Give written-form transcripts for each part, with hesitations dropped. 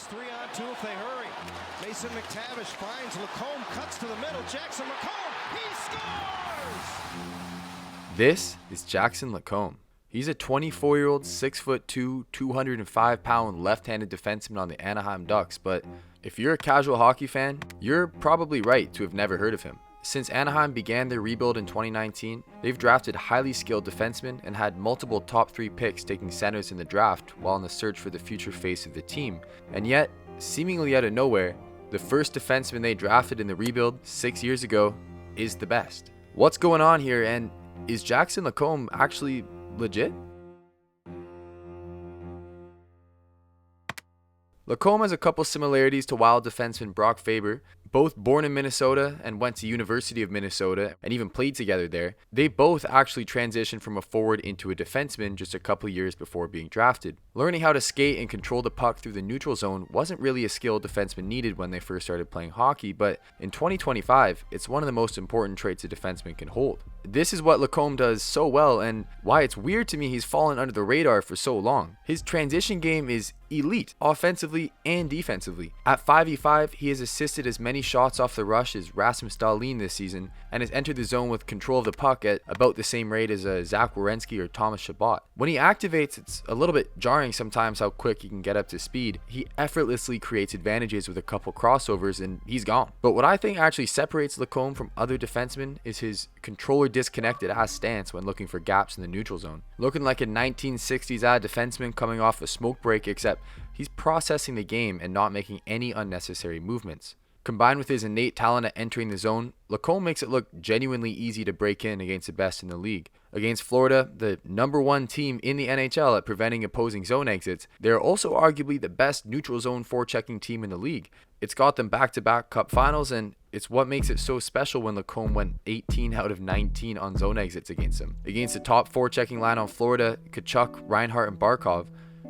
3-on-2 if they hurry. Mason McTavish finds LaCombe, cuts to the middle. Jackson LaCombe, he scores! This is Jackson LaCombe. He's a 24-year-old, 6'2", 205-pound left-handed defenseman on the Anaheim Ducks, but if you're a casual hockey fan, you're probably right to have never heard of him. Since Anaheim began their rebuild in 2019, they've drafted highly skilled defensemen and had multiple top 3 picks taking centers in the draft while in the search for the future face of the team. And yet, seemingly out of nowhere, the first defenseman they drafted in the rebuild 6 years ago is the best. What's going on here, and is Jackson LaCombe actually legit? LaCombe has a couple similarities to Wild defenseman Brock Faber. Both born in Minnesota and went to University of Minnesota and even played together there. They both actually transitioned from a forward into a defenseman just a couple years before being drafted. Learning how to skate and control the puck through the neutral zone wasn't really a skill defenseman needed when they first started playing hockey, but in 2025, it's one of the most important traits a defenseman can hold. This is what LaCombe does so well, and why it's weird to me he's fallen under the radar for so long. His transition game is elite, offensively and defensively. At 5v5, he has assisted as many shots off the rush as Rasmus Dahlin this season, and has entered the zone with control of the puck at about the same rate as Zach Werenski or Thomas Chabot. When he activates, it's a little bit jarring sometimes how quick he can get up to speed. He effortlessly creates advantages with a couple crossovers and he's gone. But what I think actually separates LaCombe from other defensemen is his controller disconnected ass stance when looking for gaps in the neutral zone. Looking like a 1960s ad defenseman coming off a smoke break, except he's processing the game and not making any unnecessary movements. Combined with his innate talent at entering the zone, LaCombe makes it look genuinely easy to break in against the best in the league. Against Florida, the #1 team in the NHL at preventing opposing zone exits, they are also arguably the best neutral zone forechecking team in the league. It's got them back-to-back cup finals, and it's what makes it so special when LaCombe went 18 out of 19 on zone exits against them. Against the top forechecking line on Florida, Tkachuk, Reinhart, and Barkov,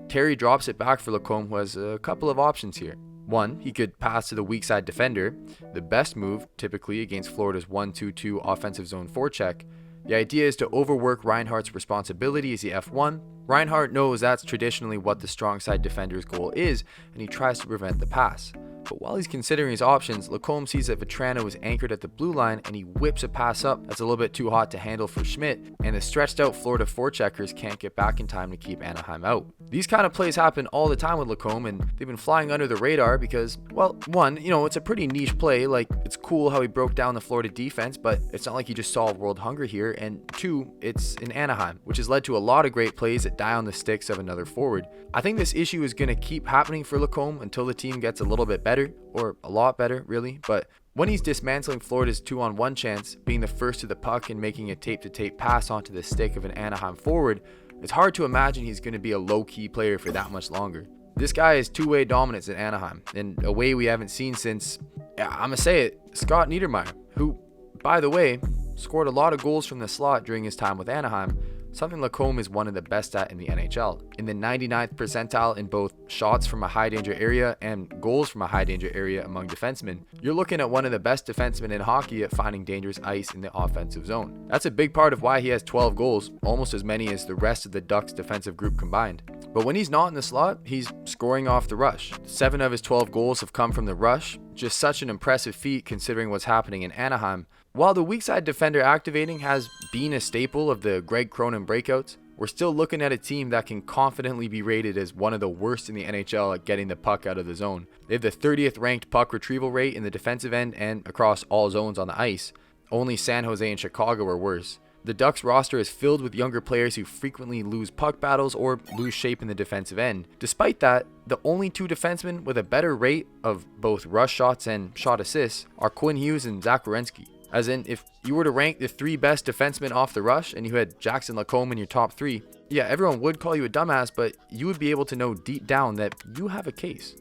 Terry drops it back for LaCombe, who has a couple of options here. One, he could pass to the weak side defender, the best move typically against Florida's 1-2-2 offensive zone forecheck. The idea is to overwork Reinhart's responsibility as the F1. Reinhart knows that's traditionally what the strong side defender's goal is, and he tries to prevent the pass. But while he's considering his options, LaCombe sees that Vetrano is anchored at the blue line and he whips a pass up that's a little bit too hot to handle for Schmidt, and the stretched out Florida forecheckers can't get back in time to keep Anaheim out. These kind of plays happen all the time with LaCombe, and they've been flying under the radar because, well, one, it's a pretty niche play. Like, it's cool how he broke down the Florida defense, but it's not like he just solved world hunger here. And two, it's in Anaheim, which has led to a lot of great plays that die on the sticks of another forward. I think this issue is going to keep happening for LaCombe until the team gets a little bit better, or a lot better, really. But when he's dismantling Florida's 2-on-1 chance, being the first to the puck and making a tape-to-tape pass onto the stick of an Anaheim forward, it's hard to imagine he's going to be a low-key player for that much longer. This guy is two-way dominance at Anaheim, in a way we haven't seen since, I'm going to say it, Scott Niedermayer, who, by the way, scored a lot of goals from the slot during his time with Anaheim, something LaCombe is one of the best at in the NHL. In the 99th percentile in both shots from a high danger area and goals from a high danger area among defensemen, you're looking at one of the best defensemen in hockey at finding dangerous ice in the offensive zone. That's a big part of why he has 12 goals, almost as many as the rest of the Ducks defensive group combined. But when he's not in the slot, he's scoring off the rush. 7 of his 12 goals have come from the rush, just such an impressive feat considering what's happening in Anaheim. While the weak side defender activating has been a staple of the Greg Cronin breakouts, we're still looking at a team that can confidently be rated as one of the worst in the NHL at getting the puck out of the zone. They have the 30th ranked puck retrieval rate in the defensive end and across all zones on the ice. Only San Jose and Chicago are worse. The Ducks roster is filled with younger players who frequently lose puck battles or lose shape in the defensive end. Despite that, the only 2 defensemen with a better rate of both rush shots and shot assists are Quinn Hughes and Zach Werenski. As in, if you were to rank the 3 best defensemen off the rush and you had Jackson LaCombe in your top 3, yeah, everyone would call you a dumbass, but you would be able to know deep down that you have a case.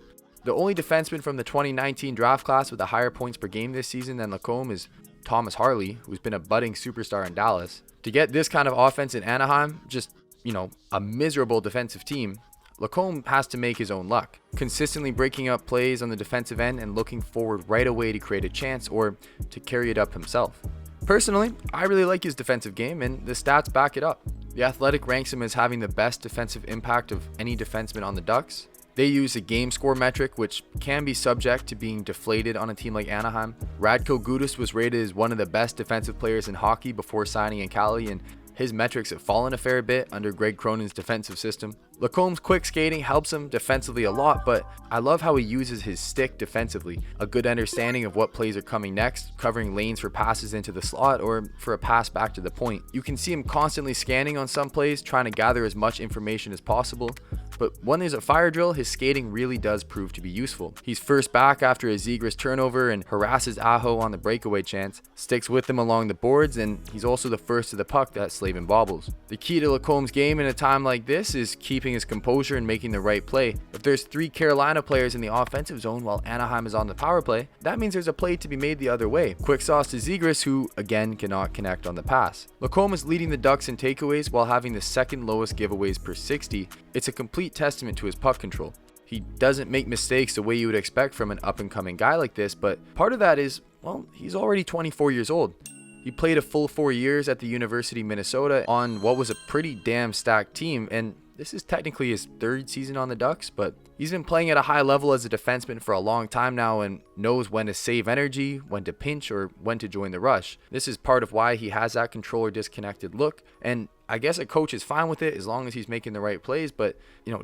The only defenseman from the 2019 draft class with a higher points per game this season than LaCombe is Thomas Harley, who's been a budding superstar in Dallas. To get this kind of offense in Anaheim, just, a miserable defensive team, LaCombe has to make his own luck, consistently breaking up plays on the defensive end and looking forward right away to create a chance or to carry it up himself. Personally, I really like his defensive game, and the stats back it up. The Athletic ranks him as having the best defensive impact of any defenseman on the Ducks. They use a game score metric, which can be subject to being deflated on a team like Anaheim. Radko Gudas was rated as one of the best defensive players in hockey before signing in Cali, and his metrics have fallen a fair bit under Greg Cronin's defensive system. LaCombe's quick skating helps him defensively a lot, but I love how he uses his stick defensively. A good understanding of what plays are coming next, covering lanes for passes into the slot or for a pass back to the point. You can see him constantly scanning on some plays, trying to gather as much information as possible. But when there's a fire drill, his skating really does prove to be useful. He's first back after a Zegras turnover and harasses Aho on the breakaway chance, sticks with him along the boards, and he's also the first to the puck that Slavin bobbles. The key to LaCombe's game in a time like this is keeping his composure and making the right play. If there's 3 Carolina players in the offensive zone while Anaheim is on the power play, that means there's a play to be made the other way. Quick sauce to Zegras, who again cannot connect on the pass. LaCombe is leading the Ducks in takeaways while having the second lowest giveaways per 60. It's a complete testament to his puck control. He doesn't make mistakes the way you would expect from an up-and-coming guy like this, but part of that is, well, he's already 24 years old. He played a full 4 years at the University of Minnesota on what was a pretty damn stacked team, and this is technically his 3rd season on the Ducks, but he's been playing at a high level as a defenseman for a long time now and knows when to save energy, when to pinch, or when to join the rush. This is part of why he has that controller disconnected look, and I guess a coach is fine with it as long as he's making the right plays, but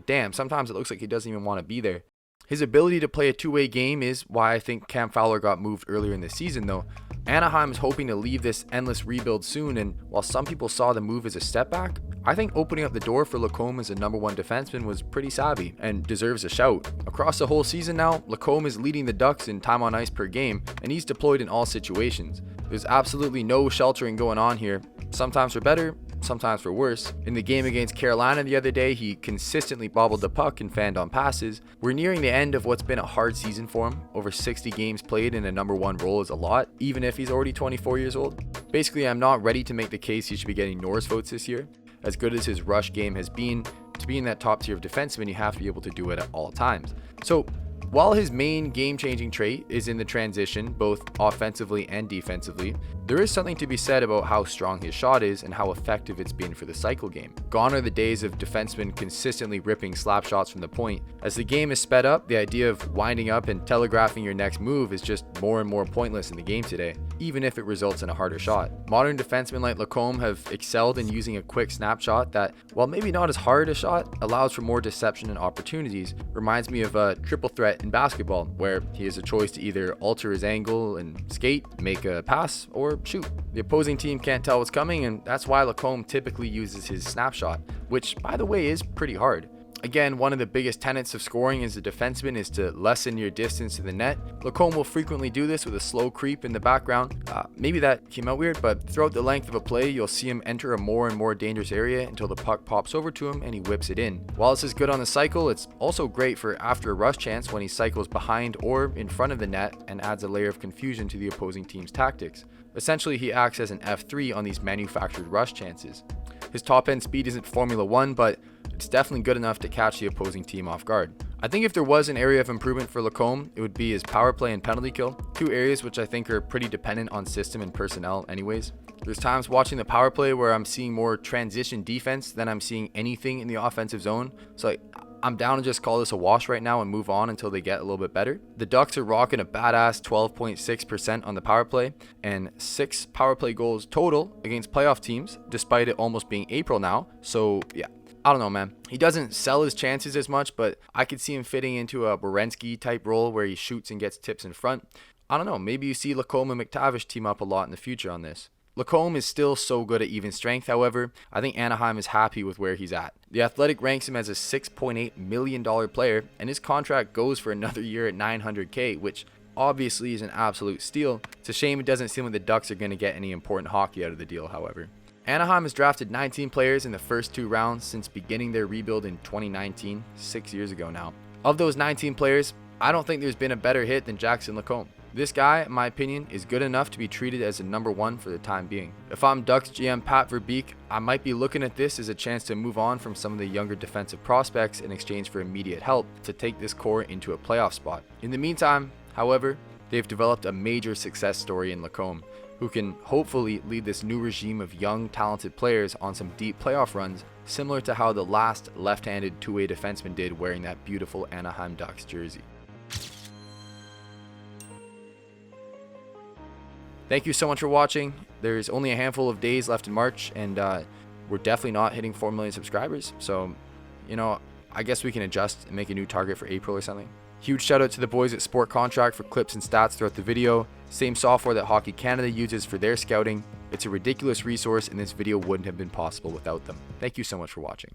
damn, sometimes it looks like he doesn't even want to be there. His ability to play a two-way game is why I think Cam Fowler got moved earlier in the season though. Anaheim is hoping to leave this endless rebuild soon, and while some people saw the move as a step back, I think opening up the door for LaCombe as a number 1 defenseman was pretty savvy and deserves a shout. Across the whole season now, LaCombe is leading the Ducks in time on ice per game, and he's deployed in all situations. There's absolutely no sheltering going on here, sometimes for better, sometimes for worse. In the game against Carolina the other day, he consistently bobbled the puck and fanned on passes. We're nearing the end of what's been a hard season for him. Over 60 games played in a number 1 role is a lot, even if he's already 24 years old. Basically, I'm not ready to make the case he should be getting Norris votes this year. As good as his rush game has been, to be in that top tier of defenseman, you have to be able to do it at all times. So while his main game-changing trait is in the transition, both offensively and defensively, there is something to be said about how strong his shot is and how effective it's been for the cycle game. Gone are the days of defensemen consistently ripping slap shots from the point. As the game is sped up, the idea of winding up and telegraphing your next move is just more and more pointless in the game today, even if it results in a harder shot. Modern defensemen like LaCombe have excelled in using a quick snapshot that, while maybe not as hard a shot, allows for more deception and opportunities. Reminds me of a triple threat in basketball, where he has a choice to either alter his angle and skate, make a pass, or shoot. The opposing team can't tell what's coming, and that's why LaCombe typically uses his snapshot, which, by the way, is pretty hard. Again, one of the biggest tenets of scoring as a defenseman is to lessen your distance to the net. LaCombe will frequently do this with a slow creep in the background. Maybe that came out weird, but throughout the length of a play, you'll see him enter a more and more dangerous area until the puck pops over to him and he whips it in. While this is good on the cycle, it's also great for after a rush chance when he cycles behind or in front of the net and adds a layer of confusion to the opposing team's tactics. Essentially, he acts as an F3 on these manufactured rush chances. His top end speed isn't Formula 1, but it's definitely good enough to catch the opposing team off guard. I think if there was an area of improvement for LaCombe, it would be his power play and penalty kill, 2 areas which I think are pretty dependent on system and personnel anyways. There's times watching the power play where I'm seeing more transition defense than I'm seeing anything in the offensive zone, so I'm down to just call this a wash right now and move on until they get a little bit better. The Ducks are rocking a badass 12.6% on the power play and 6 power play goals total against playoff teams, despite it almost being April now. So yeah, I don't know, man. He doesn't sell his chances as much, but I could see him fitting into a Werenski type role where he shoots and gets tips in front. I don't know, maybe you see LaCombe and McTavish team up a lot in the future on this. LaCombe is still so good at even strength, however. I think Anaheim is happy with where he's at. The Athletic ranks him as a $6.8 million player, and his contract goes for another year at $900K, which obviously is an absolute steal. It's a shame it doesn't seem like the Ducks are going to get any important hockey out of the deal, however. Anaheim has drafted 19 players in the first 2 rounds since beginning their rebuild in 2019, 6 years ago now. Of those 19 players, I don't think there's been a better hit than Jackson LaCombe. This guy, in my opinion, is good enough to be treated as a number 1 for the time being. If I'm Ducks GM Pat Verbeek, I might be looking at this as a chance to move on from some of the younger defensive prospects in exchange for immediate help to take this core into a playoff spot. In the meantime, however, they've developed a major success story in LaCombe, who can hopefully lead this new regime of young, talented players on some deep playoff runs similar to how the last left-handed two-way defenseman did wearing that beautiful Anaheim Ducks jersey. Thank you so much for watching. There's only a handful of days left in March, and we're definitely not hitting 4 million subscribers. So, you know, I guess we can adjust and make a new target for April or something. Huge shout out to the boys at Sport Contract for clips and stats throughout the video. Same software that Hockey Canada uses for their scouting. It's a ridiculous resource, and this video wouldn't have been possible without them. Thank you so much for watching.